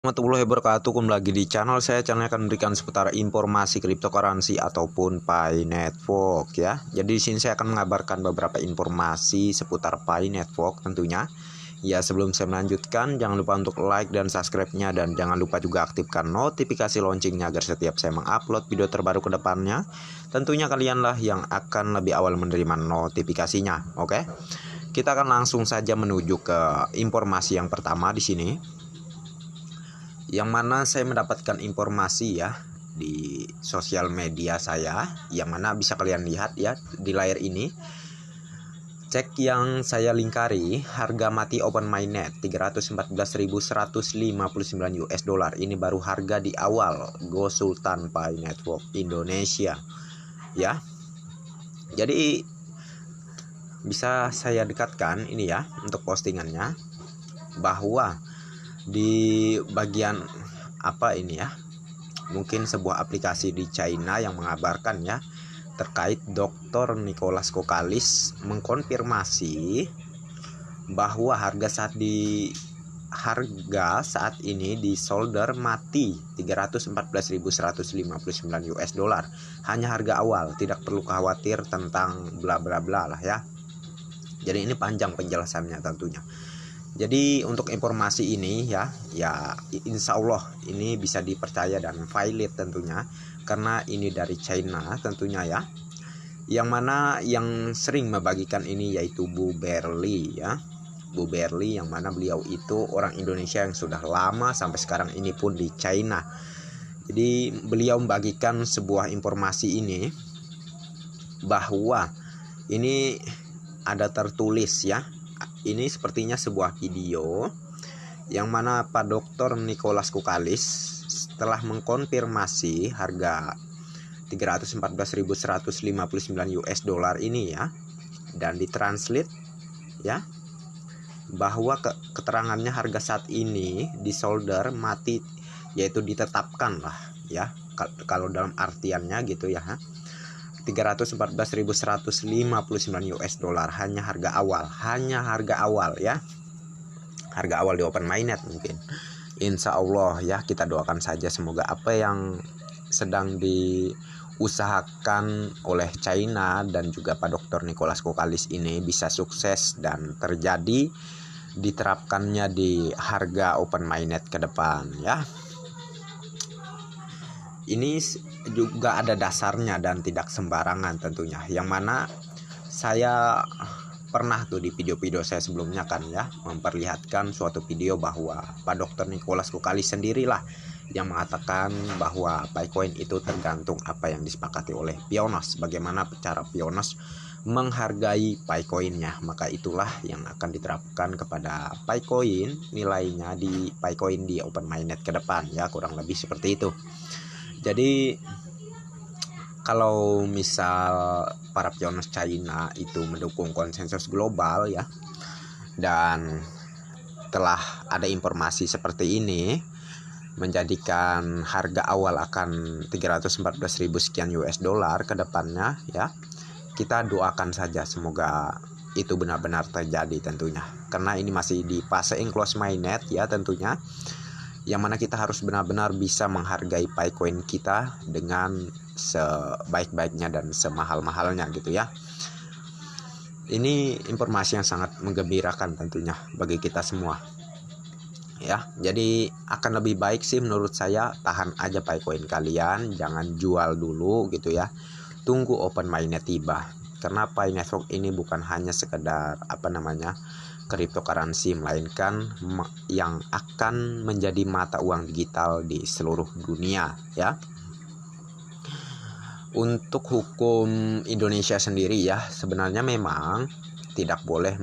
Warahmatullahi wabarakatuh. Kembali lagi di channel saya. Channel akan memberikan seputar informasi cryptocurrency ataupun Pi Network ya. Jadi di sini saya akan mengabarkan beberapa informasi seputar Pi Network tentunya. Ya, sebelum saya melanjutkan, jangan lupa untuk like dan subscribe-nya, dan jangan lupa juga aktifkan notifikasi loncengnya agar setiap saya mengupload video terbaru ke depannya, tentunya kalianlah yang akan lebih awal menerima notifikasinya. Oke. Kita akan langsung saja menuju ke informasi yang pertama di sini, yang mana saya mendapatkan informasi ya di sosial media saya, yang mana bisa kalian lihat ya di layar ini. Cek yang saya lingkari, harga mati open mainnet 314.159 US dollar. Ini baru harga di awal Go Sultan Pi Network Indonesia ya. Jadi bisa saya dekatkan ini ya untuk postingannya, bahwa di bagian apa ini ya, mungkin sebuah aplikasi di China yang mengabarkan ya terkait Dr. Nicholas Kokalis mengkonfirmasi bahwa harga saat ini di solder mati 314.159 US dollar. Hanya harga awal, tidak perlu khawatir tentang bla bla bla lah ya. Jadi ini panjang penjelasannya tentunya. Jadi untuk informasi ini ya insya Allah ini bisa dipercaya dan valid tentunya, karena ini dari China tentunya ya. Yang mana yang sering membagikan ini yaitu Bu Berli ya. Bu Berli, yang mana beliau itu orang Indonesia yang sudah lama sampai sekarang ini pun di China. Jadi beliau membagikan sebuah informasi ini, bahwa ini ada tertulis ya. Ini sepertinya sebuah video yang mana Pak Dr. Nicholas Kokalis setelah mengkonfirmasi harga 314.159 US dollar ini ya, dan ditranslate ya, bahwa keterangannya harga saat ini di solder mati, yaitu ditetapkan lah ya, kalau dalam artiannya gitu ya, 314.159 US dollar hanya harga awal ya, harga awal di open mainnet. Mungkin insya Allah ya, kita doakan saja semoga apa yang sedang diusahakan oleh China dan juga Pak Dr. Nicholas Kokalis ini bisa sukses dan terjadi diterapkannya di harga open mainnet ke depan ya. Ini juga ada dasarnya dan tidak sembarangan tentunya, yang mana saya pernah tuh di video-video saya sebelumnya kan ya memperlihatkan suatu video bahwa Pak Dr. Nicholas Kokalis sendirilah yang mengatakan bahwa Picoin itu tergantung apa yang disepakati oleh Pioneers, bagaimana cara Pioneers menghargai Picoinnya, maka itulah yang akan diterapkan kepada Picoin, nilainya di Picoin di open mainnet ke depan ya, kurang lebih seperti itu. Jadi kalau misal para Pioneers China itu mendukung konsensus global ya, dan telah ada informasi seperti ini menjadikan harga awal akan 314.000 sekian US dollar ke depannya ya, kita doakan saja semoga itu benar-benar terjadi tentunya, karena ini masih di fase enclose mainnet ya tentunya, yang mana kita harus benar-benar bisa menghargai Picoin kita dengan sebaik-baiknya dan semahal-mahalnya gitu ya. Ini informasi yang sangat menggembirakan tentunya bagi kita semua ya. Jadi akan lebih baik sih menurut saya, tahan aja Picoin kalian, jangan jual dulu gitu ya, tunggu open mainnet tiba, karena Pi Network ini bukan hanya sekedar cryptocurrency, melainkan yang akan menjadi mata uang digital di seluruh dunia ya. Untuk hukum Indonesia sendiri ya, sebenarnya memang tidak boleh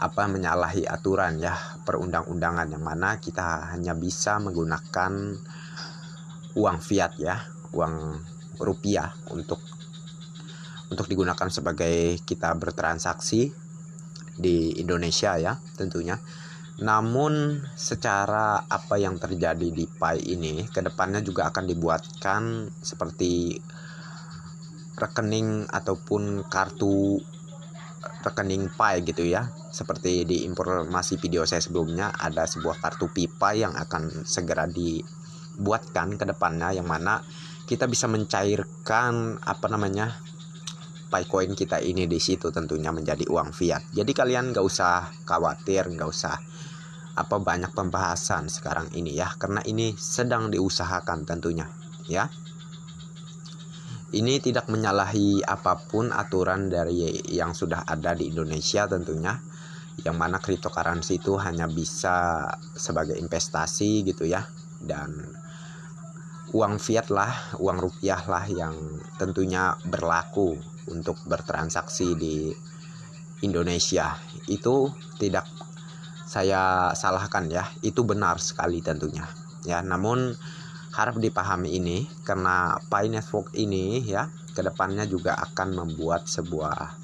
menyalahi aturan ya perundang-undangan, yang mana kita hanya bisa menggunakan uang fiat ya, uang rupiah untuk digunakan sebagai kita bertransaksi di Indonesia ya tentunya. Namun secara apa yang terjadi di Pi ini, kedepannya juga akan dibuatkan seperti rekening ataupun kartu rekening Pi gitu ya. Seperti di informasi video saya sebelumnya, ada sebuah kartu Pi yang akan segera dibuatkan ke depannya, yang mana kita bisa mencairkan Picoin kita ini di situ, tentunya menjadi uang fiat. Jadi kalian nggak usah khawatir, nggak usah banyak pembahasan sekarang ini ya, karena ini sedang diusahakan tentunya ya. Ini tidak menyalahi apapun aturan dari yang sudah ada di Indonesia tentunya, yang mana cryptocurrency itu hanya bisa sebagai investasi gitu ya, dan uang fiat lah, uang rupiah lah yang tentunya berlaku untuk bertransaksi di Indonesia. Itu tidak saya salahkan ya, itu benar sekali tentunya ya. Namun harap dipahami ini, karena Pi Network ini ya kedepannya juga akan membuat sebuah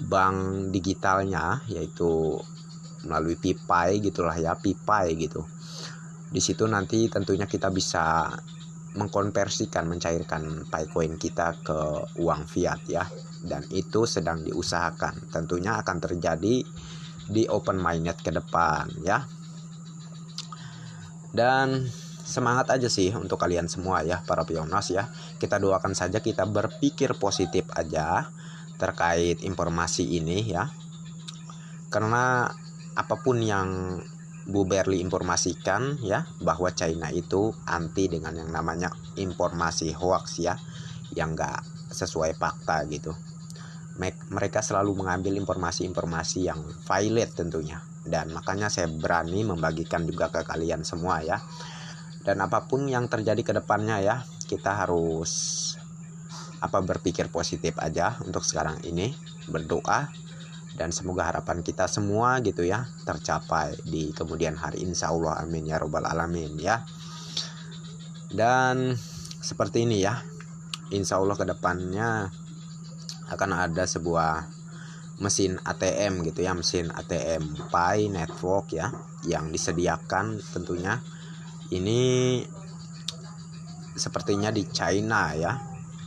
bank digitalnya, yaitu melalui PiPi gitulah ya, PiPi gitu. Di situ nanti tentunya kita bisa mengkonversikan, mencairkan Picoin kita ke uang fiat ya, dan itu sedang diusahakan, tentunya akan terjadi di open mainnet ke depan ya. Dan semangat aja sih untuk kalian semua ya, para pionos ya. Kita doakan saja, kita berpikir positif aja terkait informasi ini ya, karena apapun yang Bu Berli informasikan ya, bahwa China itu anti dengan yang namanya informasi hoax ya, yang gak sesuai fakta gitu. Mereka selalu mengambil informasi-informasi yang valid tentunya, dan makanya saya berani membagikan juga ke kalian semua ya. Dan apapun yang terjadi ke depannya ya, kita harus berpikir positif aja untuk sekarang ini, berdoa, dan semoga harapan kita semua gitu ya tercapai di kemudian hari, insya Allah, amin ya robbal alamin ya. Dan seperti ini ya, insya Allah kedepannya akan ada sebuah mesin ATM gitu ya, mesin ATM Pi Network ya, yang disediakan tentunya ini sepertinya di China ya,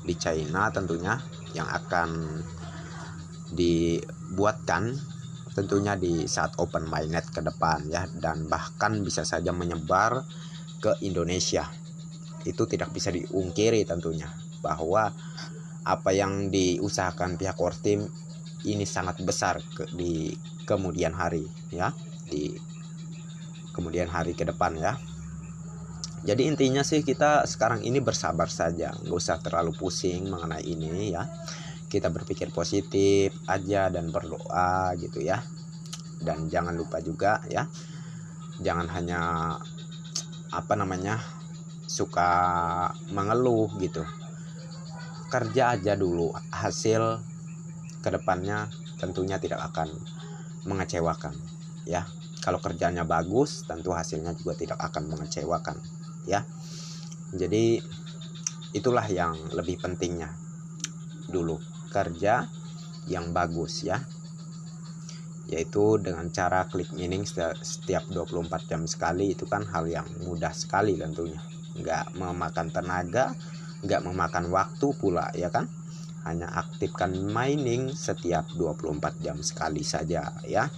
di China tentunya, yang akan dibuatkan tentunya di saat open mainnet ke depan ya, dan bahkan bisa saja menyebar ke Indonesia. Itu tidak bisa diungkiri tentunya, bahwa apa yang diusahakan pihak Kortim ini sangat besar di kemudian hari ya, di kemudian hari ke depan ya. Jadi intinya sih, kita sekarang ini bersabar saja, nggak usah terlalu pusing mengenai ini ya. Kita berpikir positif aja dan berdoa gitu ya. Dan jangan lupa juga ya, jangan hanya suka mengeluh gitu. Kerja aja dulu, hasil kedepannya tentunya tidak akan mengecewakan ya. Kalau kerjanya bagus, tentu hasilnya juga tidak akan mengecewakan ya. Jadi itulah yang lebih pentingnya dulu, kerja yang bagus ya, yaitu dengan cara klik mining setiap 24 jam sekali. Itu kan hal yang mudah sekali tentunya, nggak memakan tenaga, nggak memakan waktu pula ya kan. Hanya aktifkan mining setiap 24 jam sekali saja ya.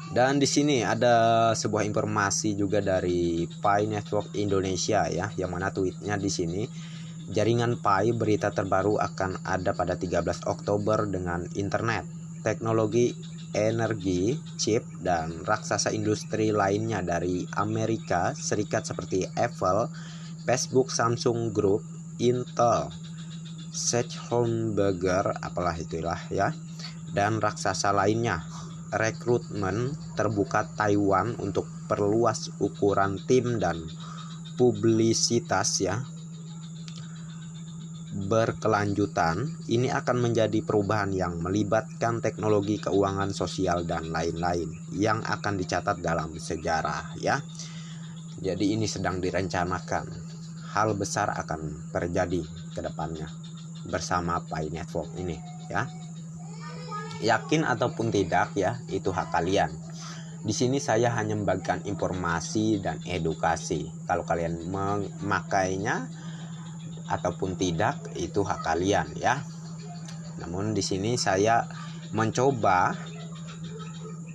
Dan di sini ada sebuah informasi juga dari Pi Network Indonesia ya, yang mana tweetnya di sini, jaringan Pi berita terbaru akan ada pada 13 Oktober dengan internet, teknologi, energi, chip, dan raksasa industri lainnya dari Amerika Serikat seperti Apple, Facebook, Samsung Group, Intel, Seth Hornberger, apalah itulah ya, dan raksasa lainnya. Rekrutmen terbuka Taiwan untuk perluas ukuran tim dan publisitas ya, berkelanjutan. Ini akan menjadi perubahan yang melibatkan teknologi, keuangan, sosial, dan lain-lain yang akan dicatat dalam sejarah ya. Jadi ini sedang direncanakan, hal besar akan terjadi ke depannya bersama Pi Network ini ya. Yakin ataupun tidak ya, itu hak kalian. Di sini saya hanya membagikan informasi dan edukasi. Kalau kalian memakainya ataupun tidak, itu hak kalian ya. Namun di sini saya mencoba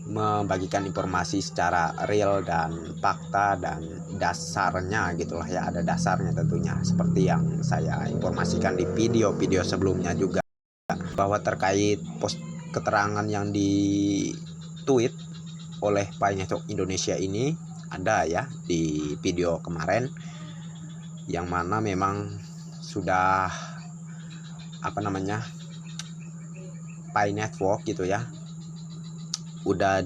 membagikan informasi secara real dan fakta dan dasarnya gitulah ya, ada dasarnya tentunya, seperti yang saya informasikan di video-video sebelumnya juga, bahwa terkait post keterangan yang di tweet oleh Pi Network Indonesia ini ada ya di video kemarin, yang mana memang sudah Pi Network gitu ya, udah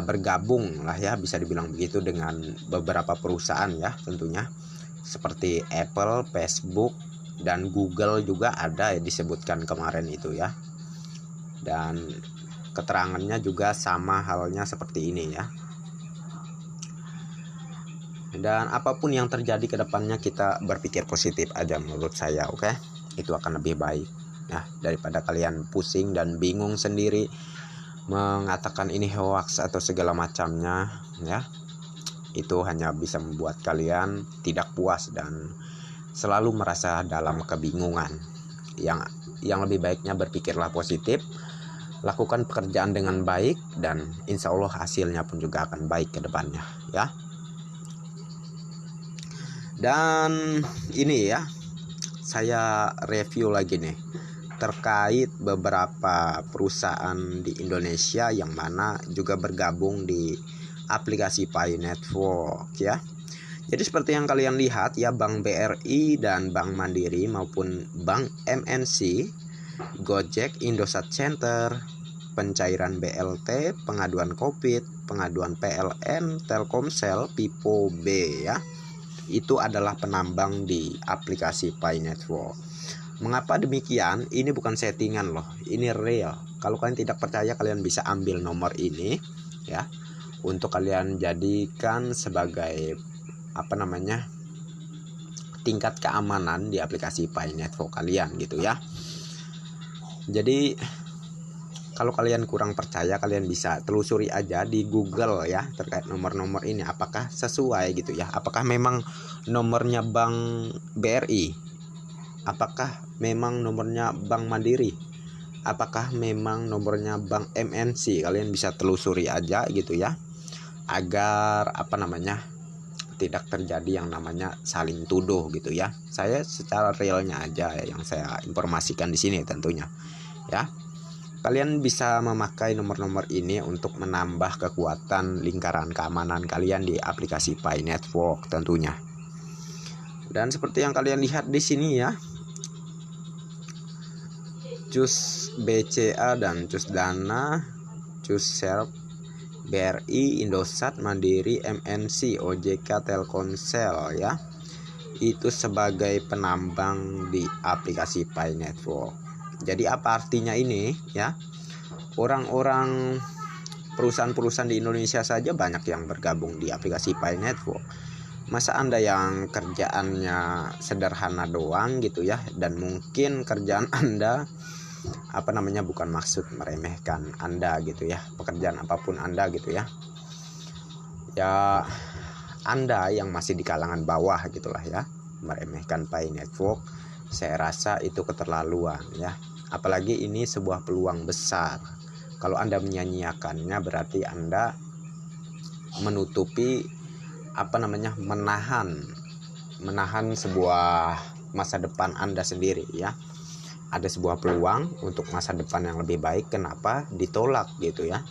bergabung lah ya, bisa dibilang begitu, dengan beberapa perusahaan ya tentunya, seperti Apple, Facebook, dan Google juga ada ya, disebutkan kemarin itu ya. Dan keterangannya juga sama halnya seperti ini ya. Dan apapun yang terjadi ke depannya, kita berpikir positif aja menurut saya, oke? Itu akan lebih baik. Nah, daripada kalian pusing dan bingung sendiri mengatakan ini hoax atau segala macamnya ya, itu hanya bisa membuat kalian tidak puas dan selalu merasa dalam kebingungan. Yang lebih baiknya berpikirlah positif, lakukan pekerjaan dengan baik, dan insya Allah hasilnya pun juga akan baik ke depannya ya. Dan ini ya, saya review lagi nih terkait beberapa perusahaan di Indonesia yang mana juga bergabung di aplikasi Pi Network ya. Jadi seperti yang kalian lihat ya, Bank BRI dan Bank Mandiri maupun Bank MNC, Gojek, Indosat Center, pencairan BLT, pengaduan COVID, pengaduan PLN, Telkomsel, Pipo B ya, itu adalah penambang di aplikasi Pi Network. Mengapa demikian? Ini bukan settingan loh, ini real. Kalau kalian tidak percaya, kalian bisa ambil nomor ini ya, untuk kalian jadikan sebagai tingkat keamanan di aplikasi Pi Network kalian gitu ya. Jadi kalau kalian kurang percaya, kalian bisa telusuri aja di Google ya terkait nomor-nomor ini, apakah sesuai gitu ya, apakah memang nomornya Bank BRI, apakah memang nomornya Bank Mandiri, apakah memang nomornya Bank MNC. Kalian bisa telusuri aja gitu ya, agar tidak terjadi yang namanya saling tuduh gitu ya. Saya secara realnya aja yang saya informasikan di sini tentunya ya. Kalian bisa memakai nomor-nomor ini untuk menambah kekuatan lingkaran keamanan kalian di aplikasi Pi Network tentunya. Dan seperti yang kalian lihat di sini ya, Cus BCA dan Cus Dana, Cus Serp, BRI, Indosat, Mandiri, MNC, OJK, Telkomsel ya, itu sebagai penambang di aplikasi Pi Network. Jadi apa artinya ini ya? Orang-orang perusahaan-perusahaan di Indonesia saja banyak yang bergabung di aplikasi Pi Network. Masa Anda yang kerjaannya sederhana doang gitu ya, dan mungkin kerjaan Anda bukan maksud meremehkan Anda gitu ya, pekerjaan apapun Anda gitu ya. Ya Anda yang masih di kalangan bawah gitulah ya, meremehkan Pi Network, saya rasa itu keterlaluan ya. Apalagi ini sebuah peluang besar. Kalau Anda menyanyiakannya, berarti Anda menutupi menahan sebuah masa depan Anda sendiri ya. Ada sebuah peluang untuk masa depan yang lebih baik, kenapa ditolak gitu ya.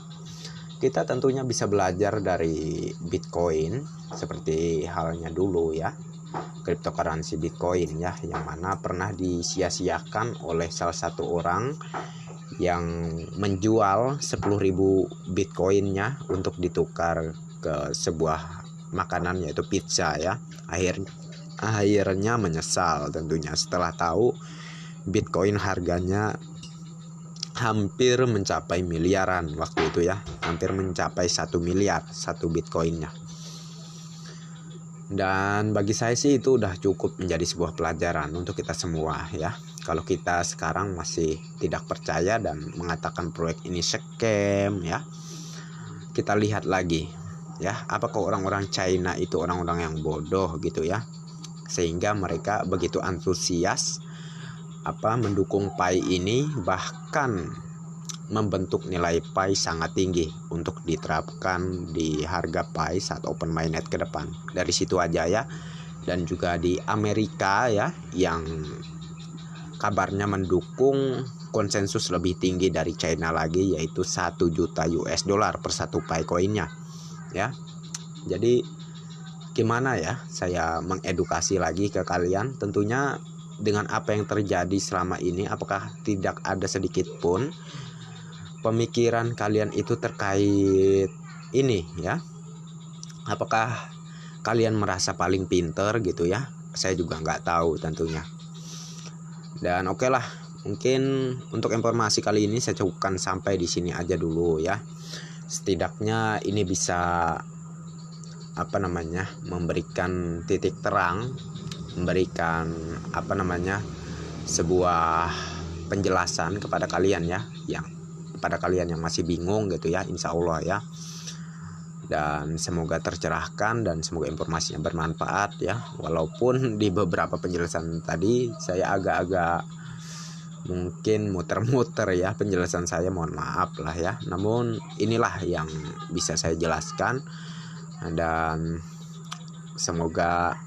Kita tentunya bisa belajar dari Bitcoin seperti halnya dulu ya, cryptocurrency Bitcoin ya, yang mana pernah disia-siakan oleh salah satu orang yang menjual 10.000 Bitcoinnya untuk ditukar ke sebuah makanan yaitu pizza ya. Akhirnya menyesal tentunya setelah tahu Bitcoin harganya hampir mencapai miliaran waktu itu ya, hampir mencapai 1 miliar satu Bitcoinnya. Dan bagi saya sih itu udah cukup menjadi sebuah pelajaran untuk kita semua ya. Kalau kita sekarang masih tidak percaya dan mengatakan proyek ini scam ya, kita lihat lagi ya, apakah orang-orang China itu orang-orang yang bodoh gitu ya, sehingga mereka begitu antusias mendukung Pi ini, bahkan membentuk nilai Pi sangat tinggi untuk diterapkan di harga Pi saat open mainnet ke depan. Dari situ aja ya. Dan juga di Amerika ya, yang kabarnya mendukung konsensus lebih tinggi dari China lagi, yaitu 1 juta US dollar per satu Pi coinnya ya. Jadi gimana ya, saya mengedukasi lagi ke kalian, tentunya dengan apa yang terjadi selama ini, apakah tidak ada sedikit pun pemikiran kalian itu terkait ini ya? Apakah kalian merasa paling pinter gitu ya? Saya juga nggak tahu tentunya. Dan oke lah, mungkin untuk informasi kali ini saya cukupkan sampai di sini aja dulu ya. Setidaknya ini bisa memberikan titik terang, memberikan sebuah penjelasan kepada kalian ya, kepada kalian yang masih bingung gitu ya, insya Allah ya. Dan semoga tercerahkan dan semoga informasinya bermanfaat ya. Walaupun di beberapa penjelasan tadi saya agak-agak mungkin muter-muter ya penjelasan saya, mohon maaf lah ya. Namun inilah yang bisa saya jelaskan, dan semoga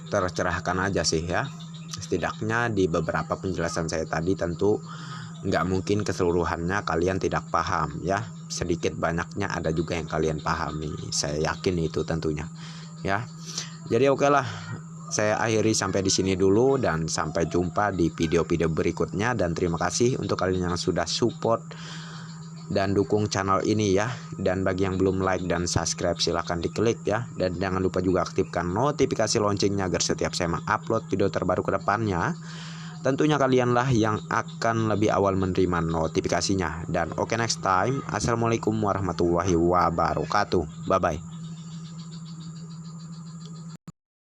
tercerahkan aja sih ya. Setidaknya di beberapa penjelasan saya tadi tentu nggak mungkin keseluruhannya kalian tidak paham ya. Sedikit banyaknya ada juga yang kalian pahami, saya yakin itu tentunya ya. Jadi oke lah, saya akhiri sampai di sini dulu dan sampai jumpa di video-video berikutnya. Dan terima kasih untuk kalian yang sudah support dan dukung channel ini ya. Dan bagi yang belum like dan subscribe silahkan diklik ya. Dan jangan lupa juga aktifkan notifikasi loncengnya agar setiap saya mengupload video terbaru ke depannya, tentunya kalianlah yang akan lebih awal menerima notifikasinya. Dan oke, next time. Assalamualaikum warahmatullahi wabarakatuh. Bye bye.